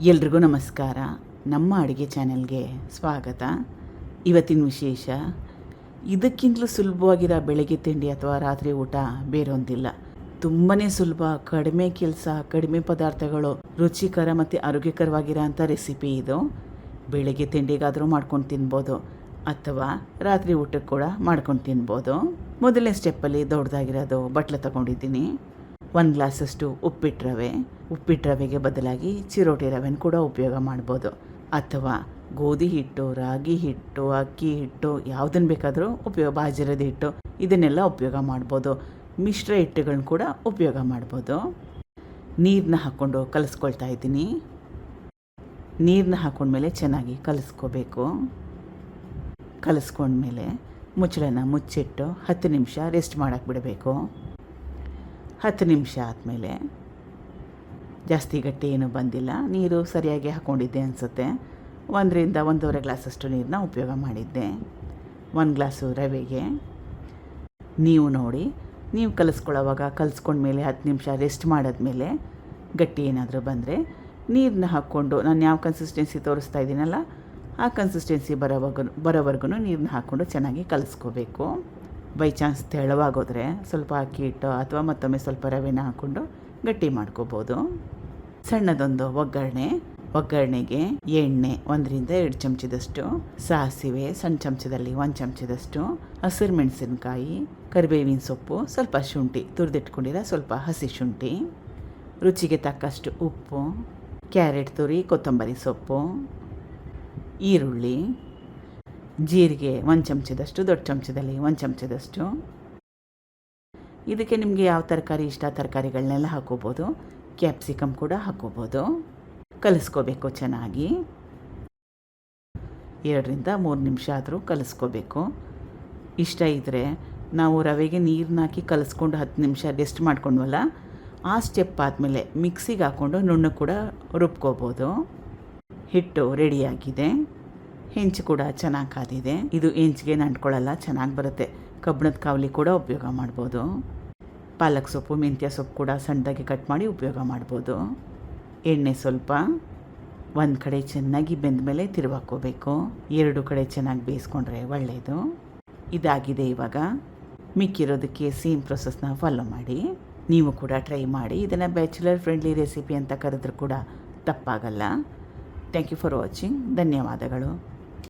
ಎಲ್ರಿಗೂ ನಮಸ್ಕಾರ. ನಮ್ಮ ಅಡುಗೆ ಚಾನೆಲ್ಗೆ ಸ್ವಾಗತ. ಇವತ್ತಿನ ವಿಶೇಷ, ಇದಕ್ಕಿಂತಲೂ ಸುಲಭವಾಗಿರೋ ಬೆಳಗ್ಗೆ ತಿಂಡಿ ಅಥವಾ ರಾತ್ರಿ ಊಟ ಬೇರೊಂದಿಲ್ಲ. ತುಂಬಾ ಸುಲಭ, ಕಡಿಮೆ ಕೆಲಸ, ಕಡಿಮೆ ಪದಾರ್ಥಗಳು, ರುಚಿಕರ ಮತ್ತು ಆರೋಗ್ಯಕರವಾಗಿರೋ ಅಂಥ ರೆಸಿಪಿ ಇದು. ಬೆಳಗ್ಗೆ ತಿಂಡಿಗಾದರೂ ಮಾಡ್ಕೊಂಡು ತಿನ್ಬೋದು ಅಥವಾ ರಾತ್ರಿ ಊಟಕ್ಕೆ ಕೂಡ ಮಾಡ್ಕೊಂಡು ತಿನ್ಬೋದು. ಮೊದಲನೇ ಸ್ಟೆಪ್ಪಲ್ಲಿ ದೊಡ್ಡದಾಗಿರೋದು ಬಟ್ಲು ತಗೊಂಡಿದ್ದೀನಿ. 1 ಗ್ಲಾಸಷ್ಟು ಉಪ್ಪಿಟ್ಟು ರವೆಗೆ ಬದಲಾಗಿ ಚಿರೋಟಿ ರವೆನ ಕೂಡ ಉಪಯೋಗ ಮಾಡ್ಬೋದು. ಅಥವಾ ಗೋಧಿ ಹಿಟ್ಟು, ರಾಗಿ ಹಿಟ್ಟು, ಅಕ್ಕಿ ಹಿಟ್ಟು, ಯಾವುದನ್ನು ಬೇಕಾದರೂ ಬಾಜರದ ಹಿಟ್ಟು, ಇದನ್ನೆಲ್ಲ ಉಪಯೋಗ ಮಾಡ್ಬೋದು. ಮಿಶ್ರ ಹಿಟ್ಟುಗಳನ್ನ ಕೂಡ ಉಪಯೋಗ ಮಾಡ್ಬೋದು. ನೀರನ್ನ ಹಾಕ್ಕೊಂಡು ಕಲಿಸ್ಕೊಳ್ತಾ ಇದ್ದೀನಿ. ನೀರನ್ನ ಹಾಕ್ಕೊಂಡ್ಮೇಲೆ ಚೆನ್ನಾಗಿ ಕಲಿಸ್ಕೋಬೇಕು. ಕಲಿಸ್ಕೊಂಡ್ಮೇಲೆ ಮುಚ್ಚಳನ ಮುಚ್ಚಿಟ್ಟು 10 ನಿಮಿಷ ರೆಸ್ಟ್ ಮಾಡೋಕ್ಕೆ ಬಿಡಬೇಕು. 10 ನಿಮಿಷ ಆದಮೇಲೆ ಜಾಸ್ತಿ ಗಟ್ಟಿ ಏನೂ ಬಂದಿಲ್ಲ, ನೀರು ಸರಿಯಾಗಿ ಹಾಕ್ಕೊಂಡಿದ್ದೆ ಅನಿಸುತ್ತೆ. 1ರಿಂದ 1.5 ಗ್ಲಾಸಷ್ಟು ನೀರನ್ನ ಉಪಯೋಗ ಮಾಡಿದ್ದೆ 1 ಗ್ಲಾಸು ರವೆಗೆ. ನೀವು ನೋಡಿ, ನೀವು ಕಲಿಸ್ಕೊಳ್ಳೋವಾಗ ಕಲಿಸ್ಕೊಂಡ್ಮೇಲೆ 10 ನಿಮಿಷ ರೆಸ್ಟ್ ಮಾಡಿದ್ಮೇಲೆ ಗಟ್ಟಿ ಏನಾದರೂ ಬಂದರೆ ನೀರನ್ನ ಹಾಕ್ಕೊಂಡು, ನಾನು ಯಾವ ಕನ್ಸಿಸ್ಟೆನ್ಸಿ ತೋರಿಸ್ತಾ ಇದ್ದೀನಲ್ಲ ಆ ಕನ್ಸಿಸ್ಟೆನ್ಸಿ ಬರೋವರೆಗೂ ನೀರನ್ನ ಹಾಕ್ಕೊಂಡು ಚೆನ್ನಾಗಿ ಕಲಿಸ್ಕೋಬೇಕು. ಬೈ ಚಾನ್ಸ್ ತೆಳುವಾಗೋದ್ರೆ ಸ್ವಲ್ಪ ಅಕ್ಕಿ ಹಿಟ್ಟು ಅಥವಾ ಮತ್ತೊಮ್ಮೆ ಸ್ವಲ್ಪ ರವೆನ ಹಾಕ್ಕೊಂಡು ಗಟ್ಟಿ ಮಾಡ್ಕೋಬೋದು. ಸಣ್ಣದೊಂದು ಒಗ್ಗರಣೆಗೆ ಎಣ್ಣೆ 1ರಿಂದ 2 ಚಮಚದಷ್ಟು, ಸಾಸಿವೆ ಸಣ್ಣ ಚಮಚದಲ್ಲಿ 1 ಚಮಚದಷ್ಟು, ಹಸಿರು ಮೆಣಸಿನಕಾಯಿ, ಕರಿಬೇವಿನ ಸೊಪ್ಪು, ಸ್ವಲ್ಪ ಶುಂಠಿ ತುರಿದಿಟ್ಕೊಂಡಿರೋ ಸ್ವಲ್ಪ ಹಸಿ ಶುಂಠಿ, ರುಚಿಗೆ ತಕ್ಕಷ್ಟು ಉಪ್ಪು, ಕ್ಯಾರೆಟ್ ತುರಿ, ಕೊತ್ತಂಬರಿ ಸೊಪ್ಪು, ಈರುಳ್ಳಿ, ಜೀರಿಗೆ 1 ಚಮಚದಷ್ಟು, ದೊಡ್ಡ ಚಮಚದಲ್ಲಿ 1 ಚಮಚದಷ್ಟು. ಇದಕ್ಕೆ ನಿಮಗೆ ಯಾವ ತರಕಾರಿ ಇಷ್ಟ ತರಕಾರಿಗಳನ್ನೆಲ್ಲ ಹಾಕೋಬೋದು. ಕ್ಯಾಪ್ಸಿಕಮ್ ಕೂಡ ಹಾಕೋಬೋದು. ಕಲಿಸ್ಕೋಬೇಕು ಚೆನ್ನಾಗಿ. 2ರಿಂದ 3 ನಿಮಿಷ ಆದರೂ ಕಲಿಸ್ಕೋಬೇಕು. ಇಷ್ಟ ಇದ್ದರೆ ನಾವು ರವೆಗೆ ನೀರನ್ನ ಹಾಕಿ ಕಲಿಸ್ಕೊಂಡು 10 ನಿಮಿಷ ರೆಸ್ಟ್ ಮಾಡ್ಕೊಂಡ್ವಲ್ಲ, ಆ ಸ್ಟೆಪ್ ಆದಮೇಲೆ ಮಿಕ್ಸಿಗೆ ಹಾಕ್ಕೊಂಡು ನುಣ್ಣು ಕೂಡ ರುಬ್ಕೋಬೋದು. ಹಿಟ್ಟು ರೆಡಿಯಾಗಿದೆ. ಹೆಂಚು ಕೂಡ ಚೆನ್ನಾಗಿ ಕಾದಿದೆ. ಇದು ಹೆಂಚಿಗೆ ಅಂಟ್ಕೊಳ್ಳಲ್ಲ, ಚೆನ್ನಾಗಿ ಬರುತ್ತೆ. ಕಬ್ಬಣದ ಕಾವಲಿ ಕೂಡ ಉಪಯೋಗ ಮಾಡ್ಬೋದು. ಪಾಲಕ್ ಸೊಪ್ಪು, ಮೆಂತ್ಯ ಸೊಪ್ಪು ಕೂಡ ಸಣ್ಣದಾಗಿ ಕಟ್ ಮಾಡಿ ಉಪಯೋಗ ಮಾಡ್ಬೋದು. ಎಣ್ಣೆ ಸ್ವಲ್ಪ ಒಂದು ಕಡೆ ಚೆನ್ನಾಗಿ ಬೆಂದ ಮೇಲೆ ತಿರುವಾಕೋಬೇಕು. 2 ಕಡೆ ಚೆನ್ನಾಗಿ ಬೇಯಿಸ್ಕೊಂಡ್ರೆ ಒಳ್ಳೆಯದು. ಇದಾಗಿದೆ. ಇವಾಗ ಮಿಕ್ಕಿರೋದಕ್ಕೆ ಸೇಮ್ ಪ್ರೊಸೆಸ್ನ ಫಾಲೋ ಮಾಡಿ. ನೀವು ಕೂಡ ಟ್ರೈ ಮಾಡಿ. ಇದನ್ನು ಬ್ಯಾಚುಲರ್ ಫ್ರೆಂಡ್ಲಿ ರೆಸಿಪಿ ಅಂತ ಕರೆದ್ರೂ ಕೂಡ ತಪ್ಪಾಗಲ್ಲ. Thank you for watching. ಧನ್ಯವಾದಗಳು.